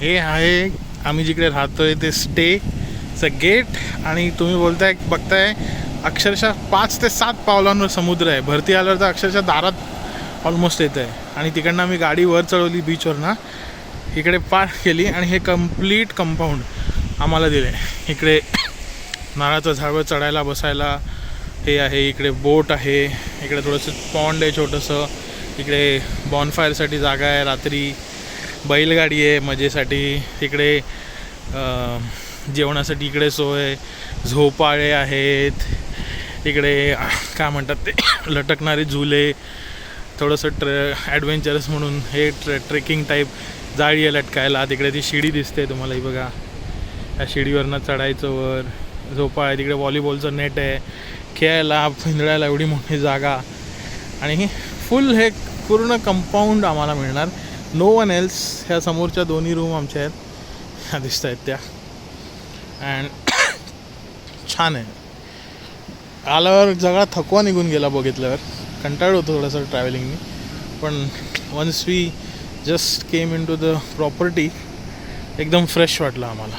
हे आहे आम्ही जिकडे राहतोय ते स्टेचं गेट. आणि तुम्ही बघताय अक्षरशः 5 ते 7 पावलांवर समुद्र आहे. भरती आल्यावर तर अक्षरशः दारात ऑलमोस्ट येतं आहे. आणि तिकडनं आम्ही गाडी वर चढवली बीचवर ना, इकडे पार्क केली आणि हे कम्प्लीट कंपाऊंड आम्हाला दिलं आहे. इकडे नारळाचं झाडवर चढायला बसायला हे आहे, इकडे बोट आहे, इकडे थोडंसं पॉन्ड आहे छोटंसं, इकडे बॉनफायरसाठी जागा आहे, रात्री बैलगाडी आहे मजेसाठी, तिकडे जेवणासाठी इकडे सोय, झोपाळे आहेत, इकडे काय म्हणतात ते लटकणारे झुले, थोडंसं ॲडव्हेंचरस म्हणून हे ट्रेकिंग टाईप जाळी आहे लटकायला. तिकडे ती शिडी दिसते तुम्हाला, ही बघा, या शिडीवरनं चढायचं वर. झोपाळा आहे, तिकडे व्हॉलीबॉलचं नेट आहे, खेळायला फिंदळायला एवढी मोठी जागा. आणि फुल हे पूर्ण कंपाऊंड आम्हाला मिळणार. No one else. ह्या समोरच्या दोन्ही रूम आमच्या आहेत, ह्या दिसत आहेत त्या. अँड छान आहे. आल्यावर सगळा थकवा निघून गेला बघितल्यावर. कंटाळलो होतो थोडंसं ट्रॅव्हलिंगनी, पण once we just came in to the property एकदम फ्रेश वाटलं आम्हाला.